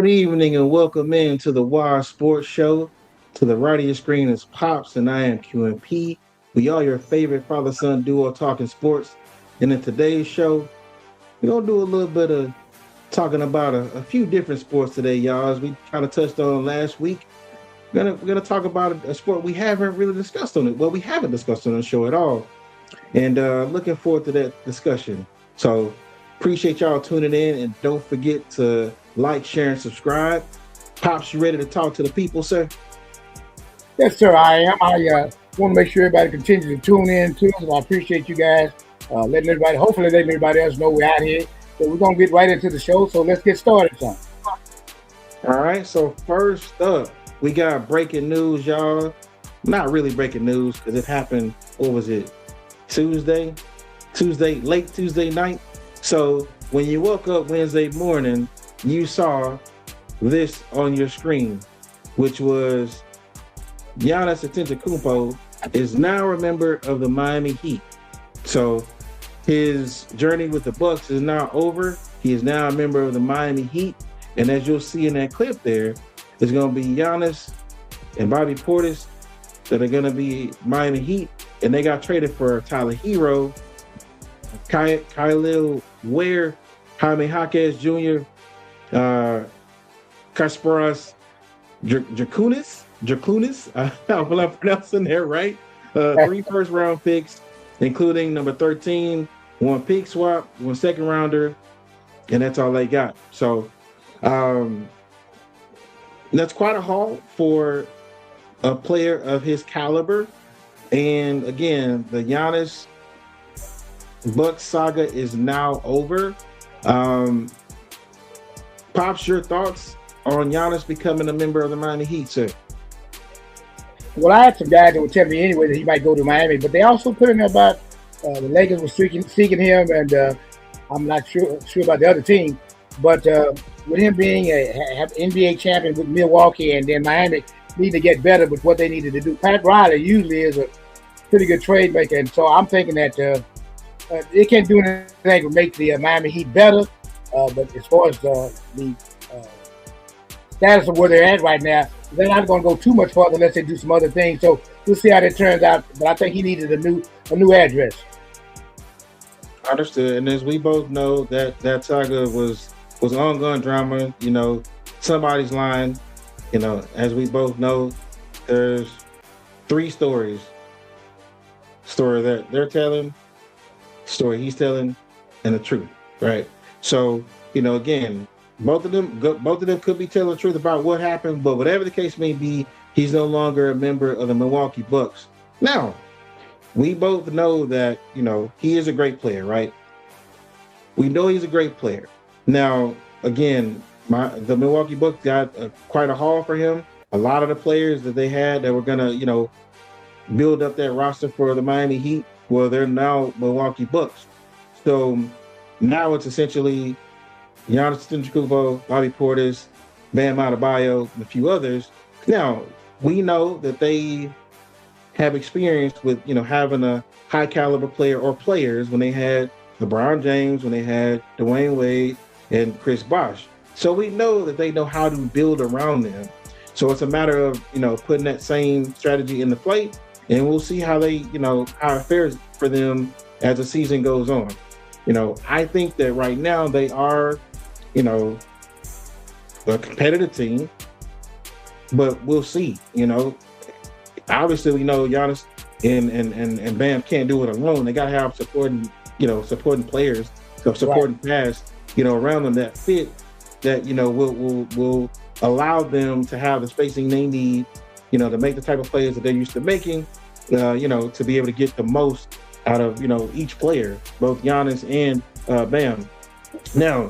Good evening and welcome in to the Wild Sports Show. To the right of your screen is Pops and I am QMP. We are your favorite father-son duo talking sports. And in today's show, we're going to do a little bit of talking about a few different sports today, y'all. As we kind of touched on last week, we're gonna talk about a sport we haven't really discussed on it. Well, we haven't discussed on the show at all. And looking forward to that discussion. So appreciate y'all tuning in and don't forget to like, share, and subscribe. Pops, you ready to talk to the people, sir? Yes, sir, I am. I want to make sure everybody continues to tune in too. And I appreciate you guys hopefully letting everybody else know we're out here. So we're gonna get right into the show. So let's get started, son. All right. So first up, we got breaking news, y'all. Not really breaking news because it happened. What was it? Tuesday, late Tuesday night. So when you woke up Wednesday morning, you saw this on your screen, which was Giannis Antetokounmpo is now a member of the Miami Heat. So his journey with the Bucks is now over. He is now a member of the Miami Heat, and as you'll see in that clip, there is going to be Giannis and Bobby Portis that are going to be Miami Heat, and they got traded for Tyler Hero, Kyle Ware, Jaime Jaquez Jr., Kasparas Drakunis. I hope I'm pronouncing that right. 3 first-round picks, including number 13, 1 pick swap, 1 second rounder, and that's all they got. So that's quite a haul for a player of his caliber. And again, the Giannis Bucks saga is now over. Pops, your thoughts on Giannis becoming a member of the Miami Heat, sir? Well, I had some guys that would tell me anyway that he might go to Miami, but they also put in there about the Lakers were seeking him, and I'm not sure about the other team. But with him being a NBA champion with Milwaukee, and then Miami need to get better with what they needed to do. Pat Riley usually is a pretty good trade maker, and so I'm thinking that they can't do anything to make the Miami Heat better. But as far as the status of where they're at right now, they're not going to go too much further unless they do some other things. So we'll see how that turns out. But I think he needed a new address. Understood. And as we both know, that saga was ongoing drama. You know, somebody's lying. You know, as we both know, there's 3 stories. Story that they're telling, story he's telling, and the truth, right? So, you know, again, both of them could be telling the truth about what happened, but whatever the case may be, he's no longer a member of the Milwaukee Bucks. Now, we both know that, you know, he is a great player, right? We know he's a great player. Now, again, the Milwaukee Bucks got quite a haul for him. A lot of the players that they had that were gonna, you know, build up that roster for the Miami Heat, well, they're now Milwaukee Bucks. So now it's essentially Giannis Antetokounmpo, Bobby Portis, Bam Adebayo, and a few others. Now, we know that they have experience with, you know, having a high caliber player or players when they had LeBron James, when they had Dwayne Wade and Chris Bosh. So we know that they know how to build around them. So it's a matter of, you know, putting that same strategy in the play, and we'll see how they, you know, how it fares for them as the season goes on. You know, I think that right now they are, you know, a competitive team, but we'll see. You know, obviously we know Giannis and Bam can't do it alone. They got to have supporting players, so supporting cast, you know, around them that fit, that, you know, will allow them to have the spacing they need, you know, to make the type of plays that they're used to making, you know, to be able to get the most out of, you know, each player, both Giannis and Bam. Now,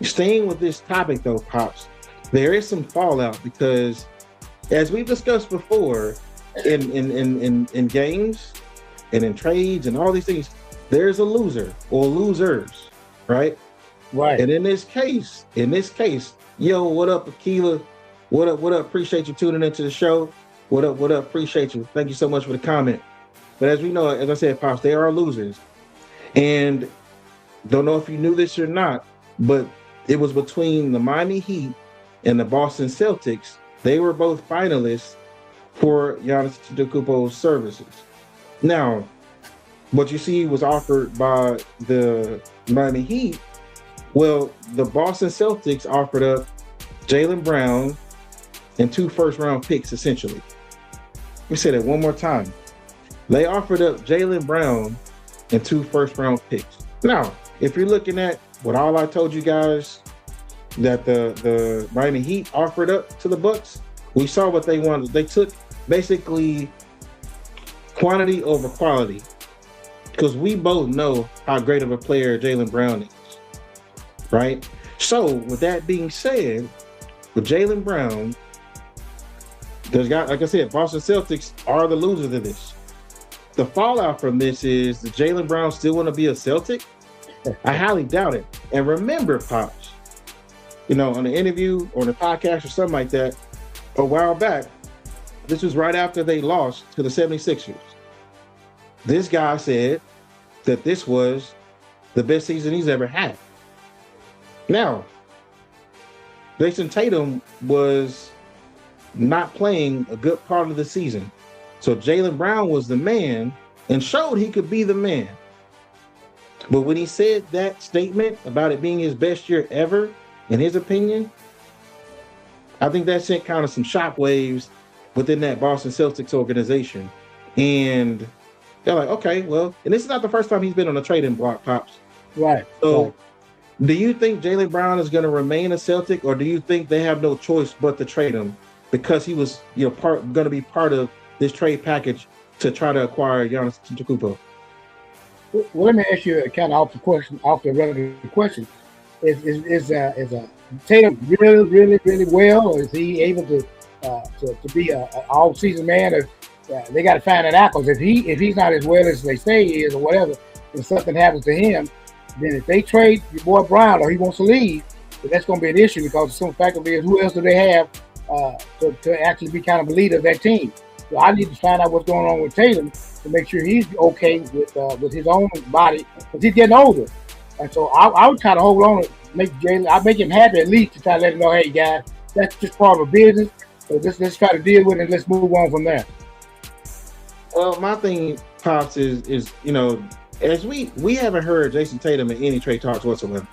staying with this topic though, Pops, there is some fallout because, as we've discussed before, in games and in trades and all these things, there's a loser or losers, right? Right. And in this case, yo, what up, Akila? What up? Appreciate you tuning into the show. What up? Appreciate you. Thank you so much for the comment. But as we know, as I said, Pops, they are losers. And don't know if you knew this or not, but it was between the Miami Heat and the Boston Celtics, they were both finalists for Giannis Antetokounmpo's services. Now, what you see was offered by the Miami Heat. Well, the Boston Celtics offered up Jaylen Brown and 2 first-round picks, essentially. Let me say that one more time. They offered up Jaylen Brown and 2 first-round picks. Now, if you're looking at what all I told you guys that the Miami Heat offered up to the Bucks, we saw what they wanted. They took basically quantity over quality, because we both know how great of a player Jaylen Brown is, right? So with that being said, with Jaylen Brown, like I said, Boston Celtics are the losers of this. The fallout from this is, does Jaylen Brown still want to be a Celtic? I highly doubt it. And remember, Pops, on the interview or the podcast or something like that, a while back, this was right after they lost to the 76ers. This guy said that this was the best season he's ever had. Now, Jason Tatum was not playing a good part of the season. So Jaylen Brown was the man and showed he could be the man. But when he said that statement about it being his best year ever, in his opinion, I think that sent kind of some shockwaves within that Boston Celtics organization. And they're like, okay, well, and this is not the first time he's been on a trading block, Pops. Right. So right. Do you think Jaylen Brown is going to remain a Celtic, or do you think they have no choice but to trade him because he was, going to be part of this trade package to try to acquire Giannis Antetokounmpo? Well, let me ask you kind of off the regular question. Is Tatum really well, or is he able to be an all season man? Or they got to find that out, because if he's not as well as they say he is, or whatever, if something happens to him, then if they trade your boy Brown or he wants to leave, then that's going to be an issue, because the simple fact of it is, who else do they have to actually be kind of a leader of that team? So I need to find out what's going on with Tatum to make sure he's okay with his own body, because he's getting older. And so I would kind of hold on to make him happy, at least, to try to let him know, hey guys, that's just part of a business. So let's try to deal with it and let's move on from there. Well, my thing, Pops, is as we haven't heard Jason Tatum in any trade talks whatsoever.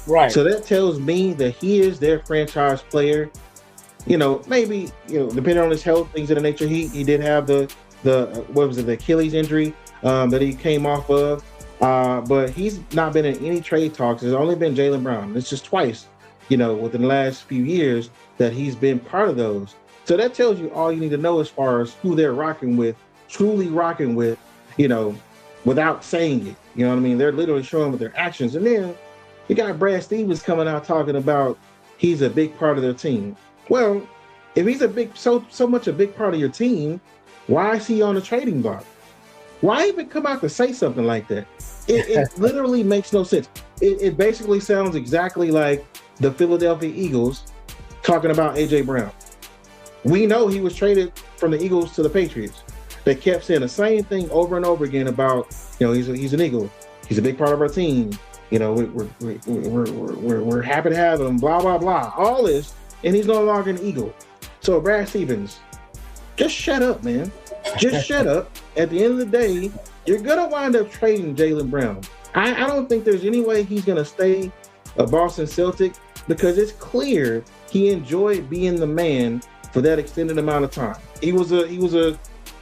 Right. So that tells me that he is their franchise player. Maybe, depending on his health, things of the nature, he did have the Achilles injury that he came off of. But he's not been in any trade talks. There's only been Jaylen Brown. It's just twice, within the last few years that he's been part of those. So that tells you all you need to know as far as who they're truly rocking with, without saying it. You know what I mean? They're literally showing with their actions. And then you got Brad Stevens coming out talking about he's a big part of their team. Well, if he's so much a big part of your team, why is he on the trading block? Why even come out to say something like that? It literally makes no sense. It basically sounds exactly like the Philadelphia Eagles talking about AJ Brown. We know he was traded from the Eagles to the Patriots. They kept saying the same thing over and over again about, he's an Eagle. He's a big part of our team. We're happy to have him, blah, blah, blah. All this, and he's no longer an Eagle. So Brad Stevens, just shut up, man. Just shut up. At the end of the day, you're going to wind up trading Jaylen Brown. I don't think there's any way he's going to stay a Boston Celtic, because it's clear he enjoyed being the man for that extended amount of time. He was a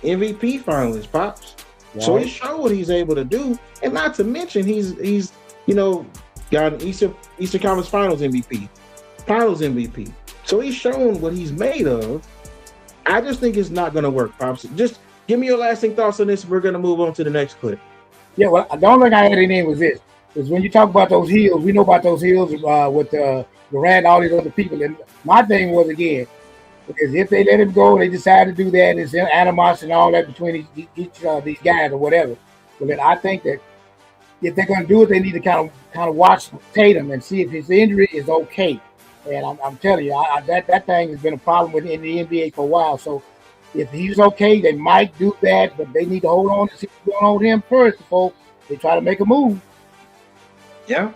MVP finalist, Pops. Right. So he showed what he's able to do. And not to mention, he's got an Eastern Conference Finals MVP. So he's shown what he's made of. I just think it's not going to work, Pops. Just give me your lasting thoughts on this. We're going to move on to the next clip. Yeah, well, the only thing I had in was this. Is when you talk about those heels, we know about those heels with Durant and all these other people. And my thing was, again, because if they let him go, they decide to do that, and it's animosity and all that between these guys or whatever. But then I think that if they're going to do it, they need to kind of watch Tatum and see if his injury is okay. And I'm telling you, that thing has been a problem in the NBA for a while. So if he's okay, they might do that, but they need to hold on to see what's going on with him first before they try to make a move. Yeah.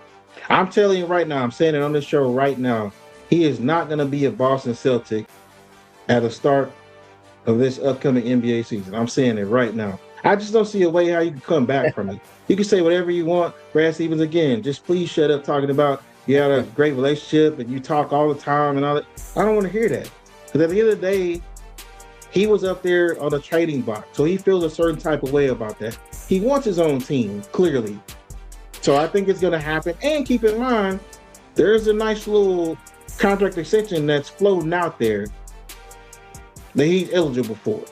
I'm telling you right now, I'm saying it on this show right now, he is not going to be a Boston Celtic at the start of this upcoming NBA season. I'm saying it right now. I just don't see a way how you can come back from it. You can say whatever you want. Brad Stevens, again, just please shut up talking about you had a great relationship and you talk all the time and all that. I don't want to hear that. Because at the end of the day, he was up there on a trading block. So he feels a certain type of way about that. He wants his own team, clearly. So I think it's going to happen. And keep in mind, there's a nice little contract extension that's floating out there that he's eligible for.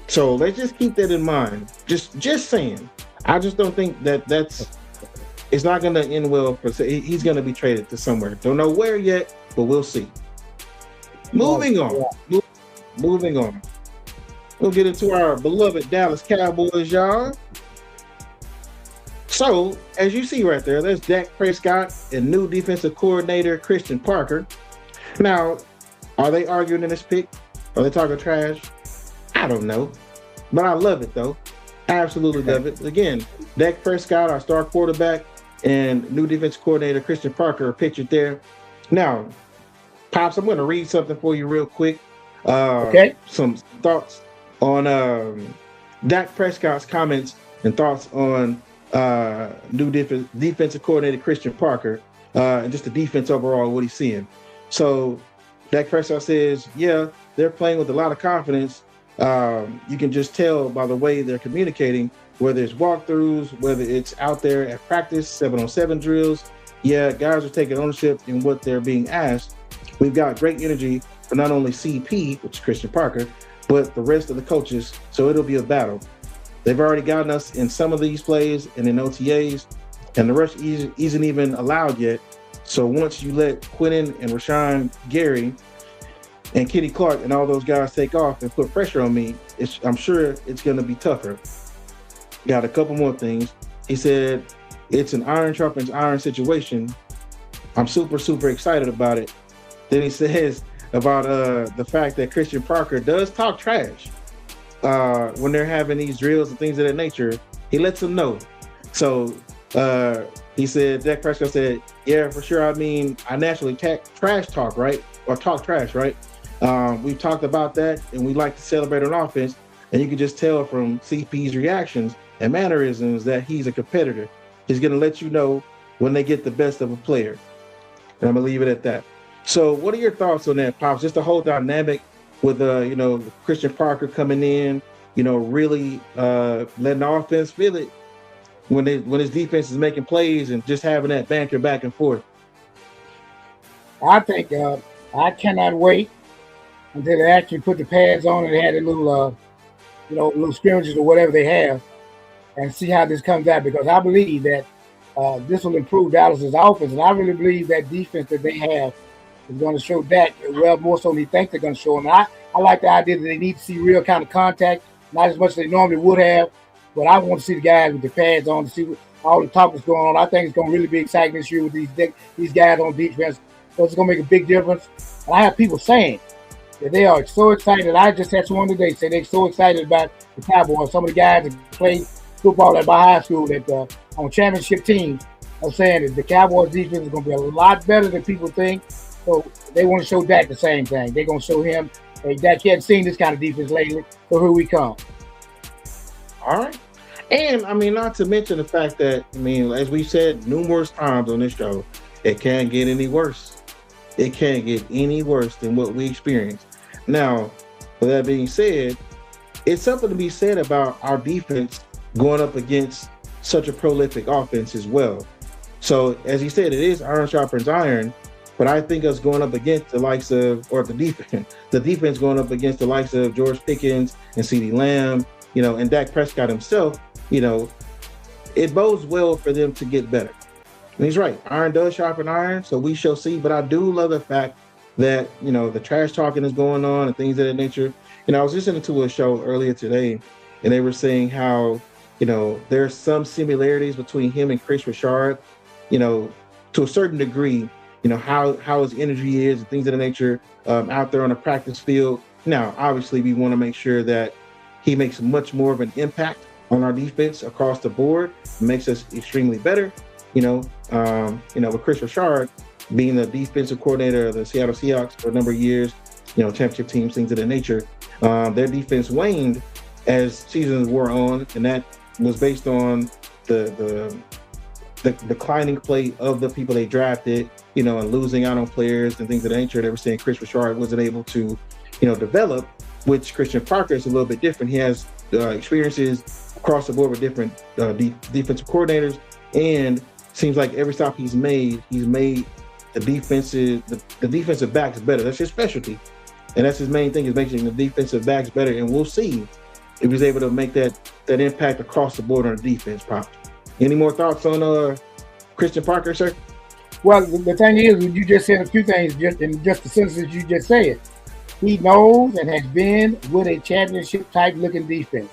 So let's just keep that in mind. Just saying. I just don't think it's not going to end well. He's going to be traded to somewhere. Don't know where yet, but we'll see. Moving on. We'll get into our beloved Dallas Cowboys, y'all. So, as you see right there, there's Dak Prescott and new defensive coordinator Christian Parker. Now, are they arguing in this pick? Are they talking trash? I don't know. But I love it, though. I absolutely love it. Again, Dak Prescott, our star quarterback, and new defensive coordinator Christian Parker are pictured there. Now, Pops, I'm going to read something for you real quick. Okay. Some thoughts on Dak Prescott's comments and thoughts on new defensive coordinator Christian Parker and just the defense overall, what he's seeing. So Dak Prescott says, yeah, they're playing with a lot of confidence. You can just tell by the way they're communicating, whether it's walkthroughs, whether it's out there at practice, 7-on-7 drills. Yeah, guys are taking ownership in what they're being asked. We've got great energy for not only CP, which is Christian Parker, but the rest of the coaches. So it'll be a battle. They've already gotten us in some of these plays and in OTAs, and the rush isn't even allowed yet. So once you let Quentin and Rashawn Gary and Kenny Clark and all those guys take off and put pressure on me, I'm sure it's going to be tougher. Got a couple more things. He said, it's an iron sharpens iron situation. I'm super, super excited about it. Then he says about the fact that Christian Parker does talk trash when they're having these drills and things of that nature. He lets them know. So he said, Dak Prescott said, yeah, for sure. I mean, I naturally trash talk, right? Or talk trash, right? We've talked about that, and we like to celebrate on offense. And you can just tell from CP's reactions and mannerisms that he's a competitor. He's going to let you know when they get the best of a player. And I'm going to leave it at that. So what are your thoughts on that, Pops? Just the whole dynamic with, Christian Parker coming in, really letting the offense feel it when his defense is making plays and just having that banter back and forth. I think I cannot wait until they actually put the pads on and they had a little, little scrimmages or whatever they have, and see how this comes out. Because I believe that this will improve Dallas's offense, and I really believe that defense that they have is going to show Dak well more so than he thinks they're going to show him. I like the idea that they need to see real kind of contact, not as much as they normally would have, but I want to see the guys with the pads on to see what all the talk is going on. I think it's going to really be exciting this year with these guys on defense. So it's going to make a big difference. And I have people saying that they are so excited. I just had someone today say they're so excited about the Cowboys. Some of the guys that played football at my high school that on championship teams are saying that the Cowboys defense is going to be a lot better than people think. So they want to show Dak the same thing. They're going to show him, hey, Dak, he hasn't seen this kind of defense lately, so here we come. All right. And, not to mention the fact that, as we've said numerous times on this show, it can't get any worse. It can't get any worse than what we experienced. Now, with that being said, it's something to be said about our defense going up against such a prolific offense as well. So, as you said, it is iron sharpens iron, but I think us going up against the likes of, or the defense going up against the likes of George Pickens and CeeDee Lamb, and Dak Prescott himself, it bodes well for them to get better. And he's right. Iron does sharpen iron, so we shall see. But I do love the fact that, the trash talking is going on and things of that nature. I was listening to a show earlier today, and they were saying how, there's some similarities between him and Chris Richard, to a certain degree, how his energy is and things of the nature out there on the practice field. Now, obviously, we want to make sure that he makes much more of an impact on our defense across the board, makes us extremely better. With Chris Richard, being the defensive coordinator of the Seattle Seahawks for a number of years, championship teams, things of that nature. Their defense waned as seasons wore on, and that was based on the declining play of the people they drafted, and losing out on players and things of that nature. They were saying Chris Richard wasn't able to, develop, which Christian Parker is a little bit different. He has experiences across the board with different defensive coordinators, and seems like every stop he's made the defensive backs better. That's his specialty, and that's his main thing, is making the defensive backs better. And we'll see if he's able to make that impact across the board on the defense. Pop, any more thoughts on Christian Parker, sir? Well, the thing is, you just said a few things in just the sentences you just said. He knows and has been with a championship type looking defense,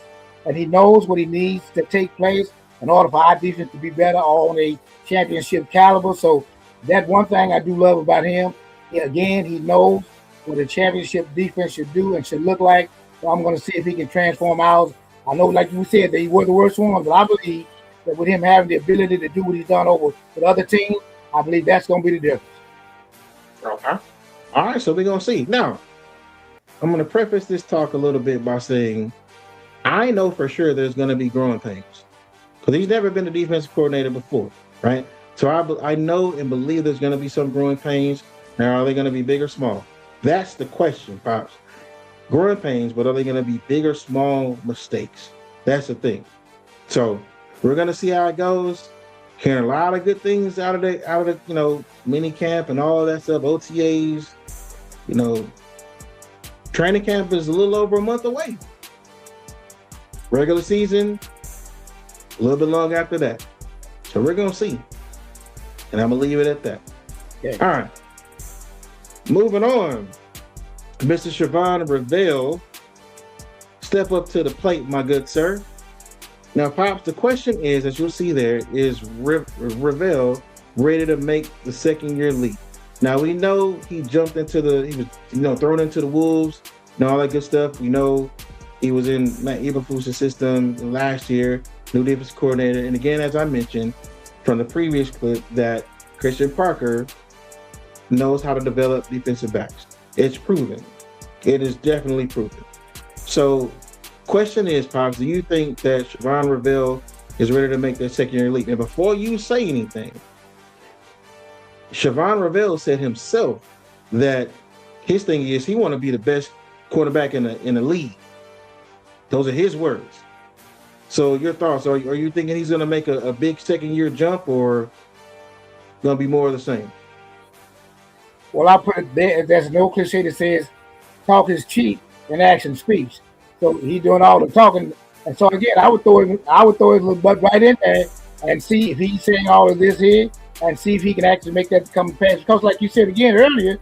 and he knows what he needs to take place in order for our defense to be better on a championship caliber. So that one thing I do love about him. Again, he knows what a championship defense should do and should look like. So I'm going to see if he can transform ours. I know, like you said, that he was the worst one, but I believe that with him having the ability to do what he's done over with other teams, I believe that's going to be the difference. Okay. All right, so we're going to see. Now, I'm going to preface this talk a little bit by saying I know for sure there's going to be growing pains, because he's never been a defensive coordinator before, right? So I know and believe there's going to be some growing pains. Now, are they going to be big or small? That's the question, Pops. Growing pains, but are they going to be big or small mistakes? That's the thing. So we're going to see how it goes. Hearing a lot of good things out of the mini camp and all of that stuff, OTAs. Training camp is a little over a month away. Regular season, a little bit long after that. So we're going to see. And I'm going to leave it at that. Okay. All right. Moving on. Mr. Shavon Reveal, step up to the plate, my good sir. Now, Pops, the question is, as you'll see there, is Reveal ready to make the second-year leap? Now, we know he jumped into he was thrown into the Wolves and all that good stuff. We know he was in Matt Eberflus's system last year, new defense coordinator. And again, as I mentioned from the previous clip, that Christian Parker knows how to develop defensive backs. It's proven. It is definitely proven. So, question is, Pops, do you think that Shavon Reveal is ready to make that second-year leap? And before you say anything, Shavon Reveal said himself that his thing is he want to be the best quarterback in the league. Those are his words. So your thoughts, are you thinking he's going to make a big second-year jump, or going to be more of the same? Well, I put it there. There's no cliche that says talk is cheap and action speaks. So he's doing all the talking. And so again, I would throw his little butt right in there and see if he's saying all of this here, and see if he can actually make that come to pass. Because like you said again earlier,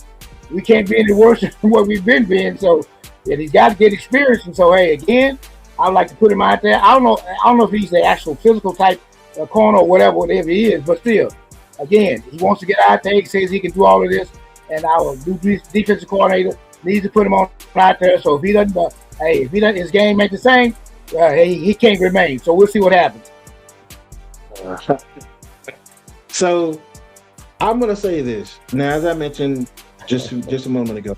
we can't be any worse than what we've been being. So he's got to get experience. And so hey, again, I'd like to put him out there. I don't know if he's the actual physical type corner or whatever he is, but still, again, he wants to get out there. He says he can do all of this, and our new defensive coordinator needs to put him on out there. So if he doesn't, his game ain't the same, he can't remain. So we'll see what happens. So I'm going to say this. Now, as I mentioned just a moment ago,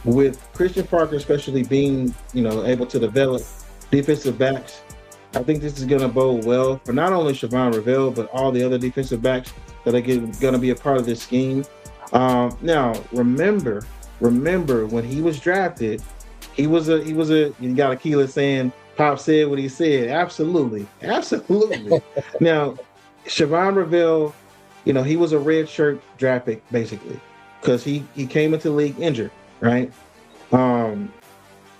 with Christian Parker especially being, able to develop defensive backs, I think this is going to bode well for not only Shavon Reveal, but all the other defensive backs that are going to be a part of this scheme. Now, remember when he was drafted, he was a you got a keeler saying Pop said what he said. Absolutely. Now, Shavon Reveal, he was a red shirt draft pick basically, because he came into the league injured, right?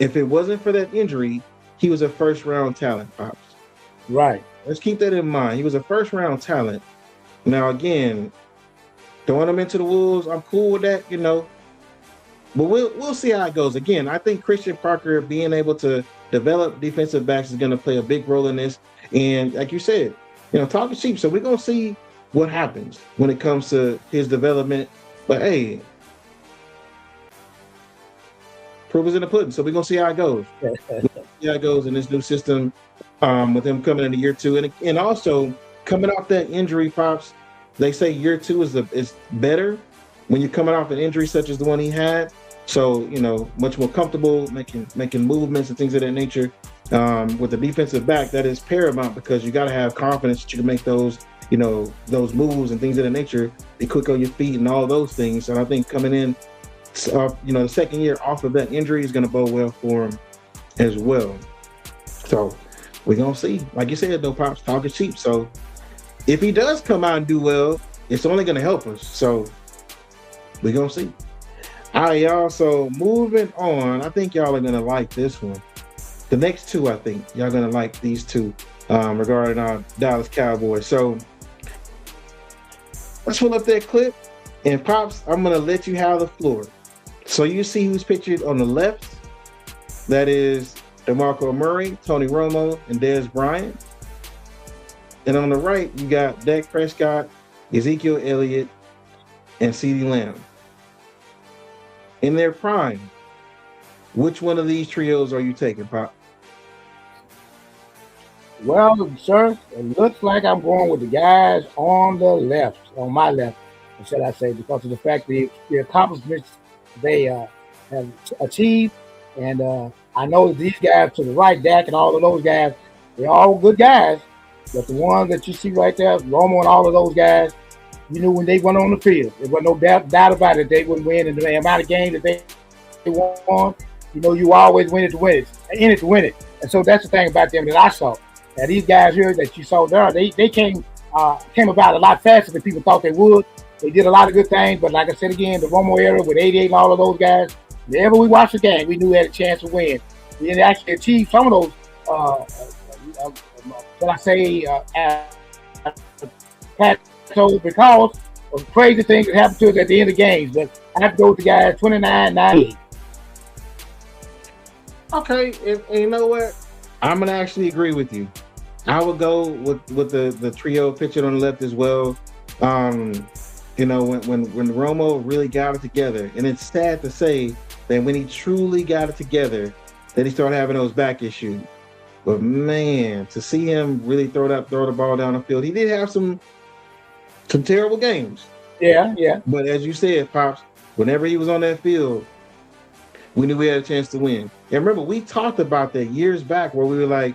If it wasn't for that injury, he was a first round talent, Pops. Right. Let's keep that in mind. He was a first round talent. Now again, throwing him into the Wolves, I'm cool with that, but we'll see how it goes. Again, I think Christian Parker being able to develop defensive backs is going to play a big role in this. And like you said, talking cheap. So we're going to see what happens when it comes to his development. But hey, proof is in the pudding. So we're going to see how it goes. See how it goes in this new system with him coming into year two. And also coming off that injury, Pops, they say year 2 is better when you're coming off an injury such as the one he had. So, much more comfortable making movements and things of that nature. With the defensive back, that is paramount because you got to have confidence that you can make those, those moves and things of that nature, be quick on your feet and all those things. And I think coming in, the second year off of that injury is going to bode well for him as well. So we're going to see. Like you said, though, Pops, talk is cheap. So if he does come out and do well, it's only going to help us. So we're going to see. All right, y'all. So moving on, I think y'all are going to like this one. The next two, I think y'all going to like these two regarding our Dallas Cowboys. So let's pull up that clip. And Pops, I'm going to let you have the floor. So you see who's pictured on the left. That is DeMarco Murray, Tony Romo, and Dez Bryant. And on the right, you got Dak Prescott, Ezekiel Elliott, and CeeDee Lamb. In their prime, which one of these trios are you taking, Pop? Well, sir, it looks like I'm going with the guys on the left, on my left, should I say, because of the fact the accomplishments they have achieved. And I know these guys to the right, Dak and all of those guys, they're all good guys. But the ones that you see right there, Romo and all of those guys, you knew when they went on the field, there was no doubt about it, they wouldn't win. And the amount of games that they won, you always win it to win it, in it to win it. And so that's the thing about them that I saw. Now these guys here that you saw there, they came about a lot faster than people thought they would. They did a lot of good things, but like I said again, the Romo era with 88 and all of those guys, whenever we watched the game, we knew we had a chance to win. We didn't actually achieve some of those, plateaus because of crazy things that happened to us at the end of games. But I have to go with the guys 29-98. Okay, and you know what? I'm gonna actually agree with you. I would go with the trio pictured on the left as well. When Romo really got it together, and it's sad to say that when he truly got it together, that he started having those back issues. But man, to see him really throw the ball down the field, he did have some terrible games. Yeah. But as you said, Pops, whenever he was on that field, we knew we had a chance to win. And remember, we talked about that years back where we were like,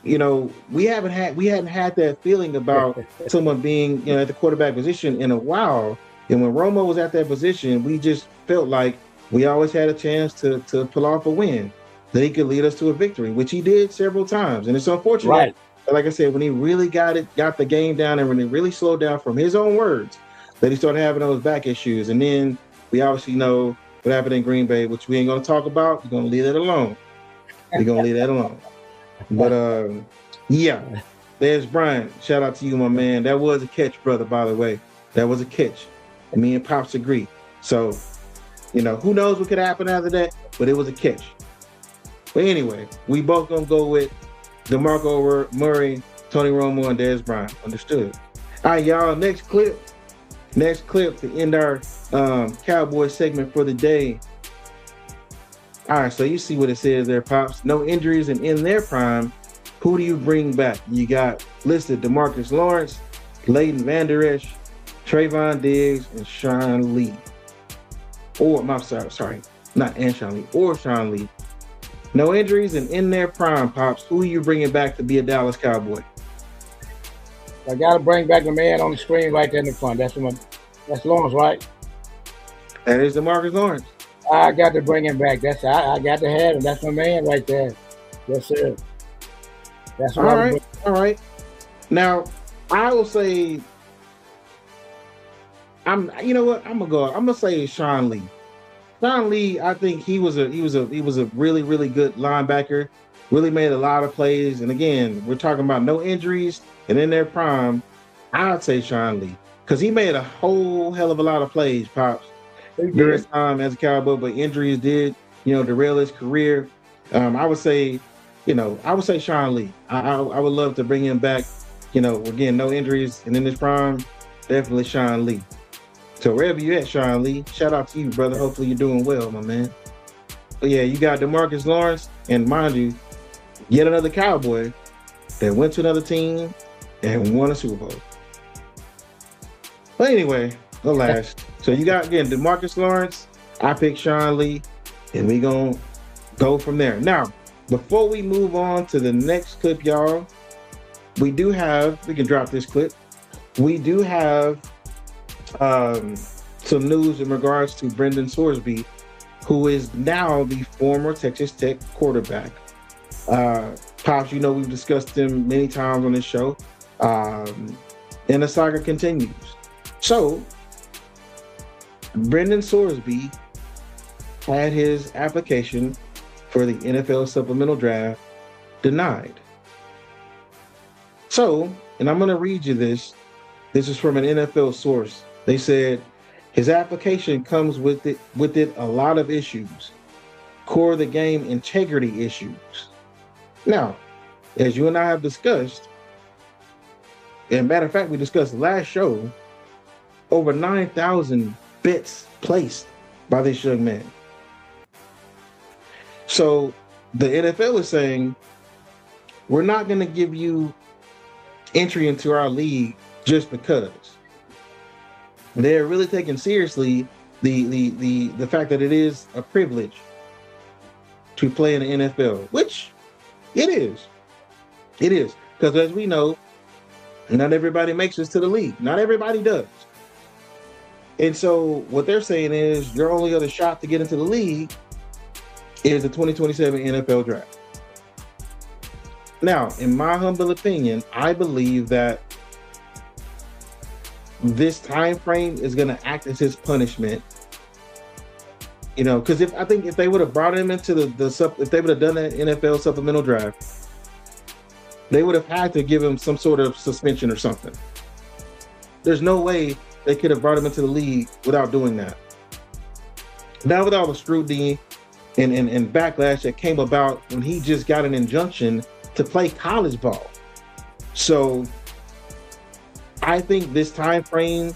we hadn't had that feeling about someone being, at the quarterback position in a while. And when Romo was at that position, we just felt like we always had a chance to pull off a win, that he could lead us to a victory, which he did several times. And it's unfortunate. Right. But like I said, when he really got the game down, and when he really slowed down, from his own words, that he started having those back issues. And then we obviously know what happened in Green Bay, which we ain't going to talk about. We're going to leave that alone. But there's Brian. Shout out to you, my man. That was a catch, brother, by the way. That was a catch. And me and Pops agree. So, who knows what could happen after that, but it was a catch. But anyway, we both going to go with DeMarco Murray, Tony Romo, and Dez Bryant. Understood. All right, y'all. Next clip to end our Cowboy segment for the day. All right, so you see what it says there, Pops. No injuries, and in their prime, who do you bring back? You got listed DeMarcus Lawrence, Leighton Vander Esch, Trayvon Diggs, and Sean Lee. Sean Lee. No injuries, and in their prime, Pops, who are you bringing back to be a Dallas Cowboy? I got to bring back the man on the screen right there in the front. That's Lawrence, right? That is DeMarcus Lawrence. I got to bring him back. I got to have him. That's my man right there. Yes, sir. That's all right. Now, I will say, I'm gonna say Sean Lee. Sean Lee, I think he was a really, really good linebacker. Really made a lot of plays. And again, we're talking about no injuries and in their prime. I'd say Sean Lee, because he made a whole hell of a lot of plays, Pops, during his time as a Cowboy, but injuries did, derail his career. I would say Sean Lee. I would love to bring him back. Again, no injuries and in his prime, definitely Sean Lee. So wherever you at, Sean Lee, shout out to you, brother. Hopefully you're doing well, my man. But yeah, you got DeMarcus Lawrence, and mind you, yet another Cowboy that went to another team and won a Super Bowl. But anyway, alas. So you got again DeMarcus Lawrence. I picked Sean Lee, and we gonna go from there. Now, before we move on to the next clip, y'all, we can drop this clip. We do have some news in regards to Brendan Sorsby, who is now the former Texas Tech quarterback. Pops, you know we've discussed him many times on this show, and the saga continues. So, Brendan Sorsby had his application for the NFL supplemental draft denied. So, and I'm going to read you this. This is from an NFL source. They said his application comes with it a lot of issues, core of the game integrity issues. Now, as you and I have discussed, and matter of fact, we discussed last show, over 9,000 bets placed by this young man. So the NFL is saying, we're not going to give you entry into our league just because. They're really taking seriously the fact that it is a privilege to play in the NFL, which it is. It is. Because as we know, not everybody makes it to the league. Not everybody does. And so what they're saying is your only other shot to get into the league is the 2027 NFL draft. Now, in my humble opinion, I believe that this time frame is going to act as his punishment. You know, because if they would have brought him into if they would have done that NFL supplemental draft, they would have had to give him some sort of suspension or something. There's no way they could have brought him into the league without doing that. Now, with all the scrutiny and backlash that came about when he just got an injunction to play college ball. So I think this time frame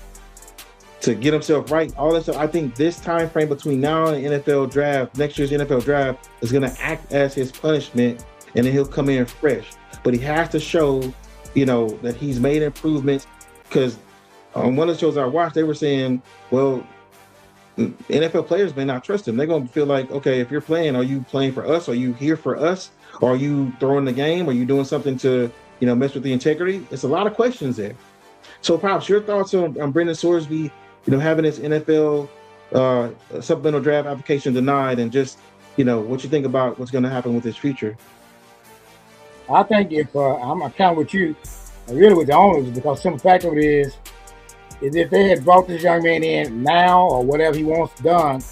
to get himself right, all that stuff, I think this time frame between now and the NFL draft, next year's NFL draft, is going to act as his punishment, and then he'll come in fresh. But he has to show, you know, that he's made improvements, because on one of the shows I watched, they were saying, well, NFL players may not trust him. They're going to feel like, okay, if you're playing, are you playing for us? Are you here for us? Or are you throwing the game? Are you doing something to, you know, mess with the integrity? It's a lot of questions there. So, Pops, your thoughts on Brendan Sorsby, you know, having his NFL supplemental draft application denied, and just, you know, what you think about what's going to happen with his future? I think if I'm kind of with you, really with the owners, because simple fact of it is if they had brought this young man in now or whatever he wants done,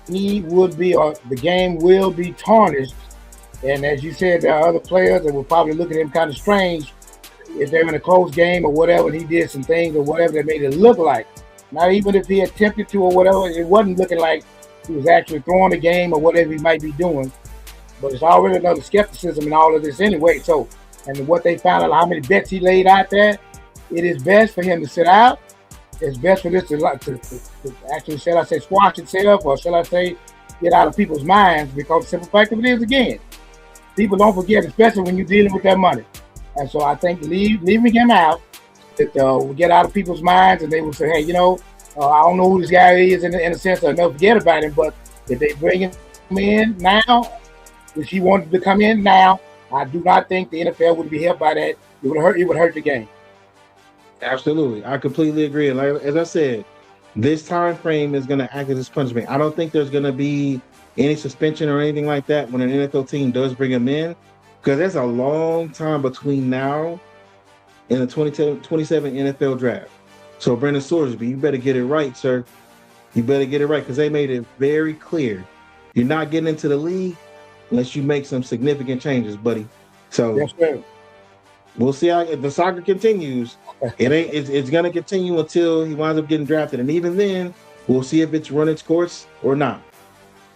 he would be, or the game will be tarnished. And as you said, there are other players that will probably look at him kind of strange if they're in a close game or whatever, and he did some things or whatever that made it look like. Not even if he attempted to or whatever, it wasn't looking like he was actually throwing the game or whatever he might be doing. But it's already another skepticism in all of this anyway. So, and what they found out, how many bets he laid out there, it is best for him to sit out. It's best for this to actually, shall I say, squash itself, or shall I say, get out of people's minds, because the simple fact of it is, again, people don't forget, especially when you're dealing with their money. And so I think leaving him out, it will get out of people's minds, and they will say, hey, you know, I don't know who this guy is in a sense, or they'll forget about him. But if they bring him in now, which he wanted to come in now, I do not think the NFL would be helped by that. It would hurt the game. Absolutely. I completely agree. And like, as I said, this time frame is going to act as his punishment. I don't think there's going to be any suspension or anything like that when an NFL team does bring him in, because there's a long time between now and the 2027 NFL draft. So Brendan Sorsby, you better get it right, sir. You better get it right, because they made it very clear. You're not getting into the league unless you make some significant changes, buddy. So yes, sir. We'll see how the saga continues. It's going to continue until he winds up getting drafted. And even then, we'll see if it's run its course or not.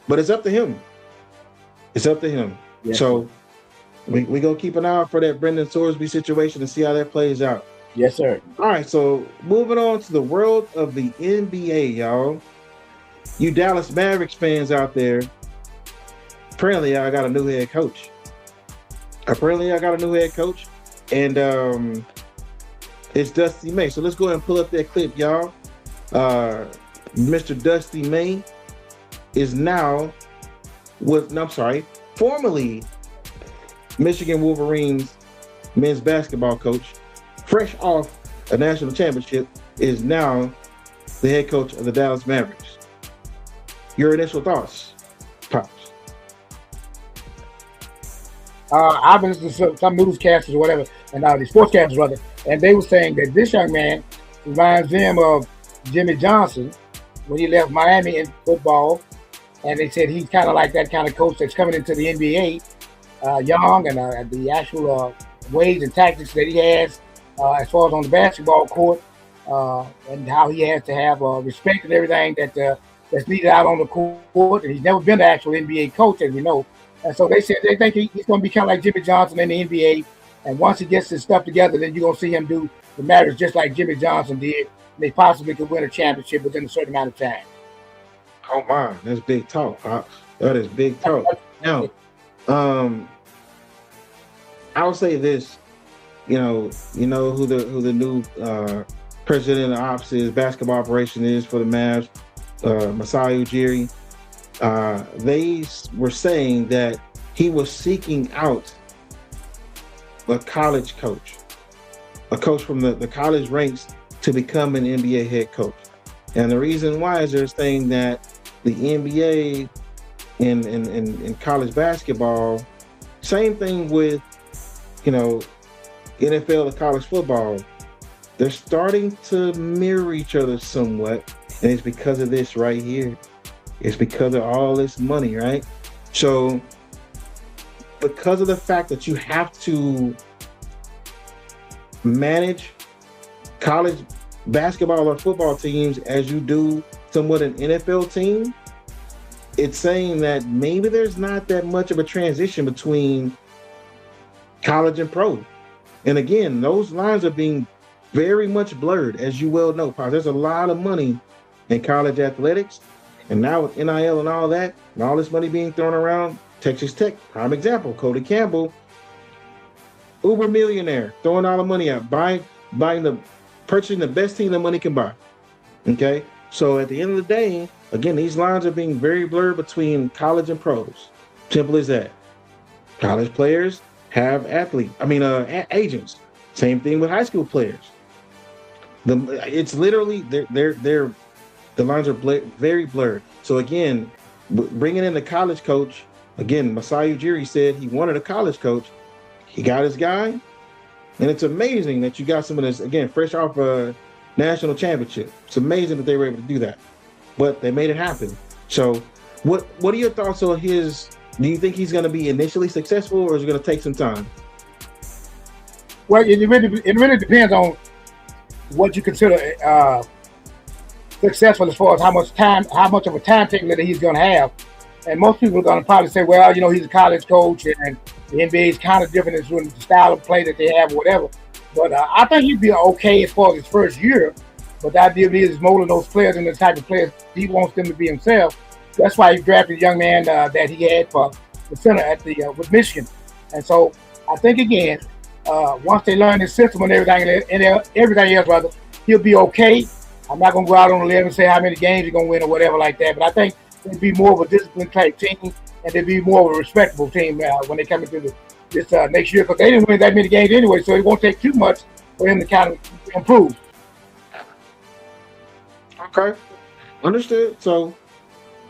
But it's up to him. It's up to him. Yes. So we go keep an eye out for that Brendan Sorsby situation and see how that plays out. Yes, sir. All right, so moving on to the world of the NBA, y'all. You Dallas Mavericks fans out there, apparently I got a new head coach. And It's Dusty May. So let's go ahead and pull up that clip, y'all. Mr. Dusty May is now formerly Michigan Wolverines men's basketball coach, fresh off a national championship, is now the head coach of the Dallas Mavericks. Your initial thoughts, Pops? I've been listening to some newscasters or whatever, and the sportscasters rather, and they were saying that this young man reminds them of Jimmy Johnson when he left Miami in football, and they said he's kind of like that kind of coach that's coming into the NBA, young, and the actual ways and tactics that he has as far as on the basketball court, and how he has to have respect and everything that's needed out on the court. And he's never been an actual NBA coach, as we know. And so they said they think he's going to be kind of like Jimmy Johnson in the NBA. And once he gets his stuff together, then you're going to see him do the Mavericks just like Jimmy Johnson did. They possibly could win a championship within a certain amount of time. Oh my, that's big talk, Pops. That is big talk. Now, I'll say this. You know who the new president of ops is, basketball operation is for the Mavs, Masai Ujiri. They were saying that he was seeking out a college coach, a coach from the college ranks to become an NBA head coach. And the reason why is they're saying that the NBA in college basketball, same thing with, NFL to college football, they're starting to mirror each other somewhat. And it's because of this right here. It's because of all this money, right? So because of the fact that you have to manage college basketball or football teams as you do somewhat an NFL team, it's saying that maybe there's not that much of a transition between college and pro. And again, those lines are being very much blurred, as you well know, Pops. There's a lot of money in college athletics. And now with NIL and all that, and all this money being thrown around, Texas Tech, prime example, Cody Campbell, uber millionaire, throwing all the money out, purchasing the best team that money can buy. Okay? So at the end of the day, again, these lines are being very blurred between college and pros. Simple as that. College players have agents. Same thing with high school players. It's literally the lines are very blurred. So again, bringing in the college coach, again, Masai Ujiri said he wanted a college coach. He got his guy, and it's amazing that you got someone that's, again, fresh off a national championship. It's amazing that they were able to do that, but they made it happen. So what are your thoughts on his? Do you think he's going to be initially successful, or is it going to take some time? Well, it really depends on what you consider successful as far as how much of a timetable that he's going to have. And most people are going to probably say, well, he's a college coach and the NBA is kind of different in the style of play that they have or whatever. But I think he'd be okay as far as his first year. But the idea is molding those players and the type of players he wants them to be himself. That's why he drafted a young man that he had for the center at with Michigan. And so I think, again, once they learn his system and everything else, he'll be okay. I'm not going to go out on a limb and say how many games he's going to win or whatever like that. But I think it'd be more of a disciplined type team, and they'd be more of a respectable team when they come into this next year, because they didn't win that many games anyway, so it won't take too much for him to kind of improve. Okay, understood. So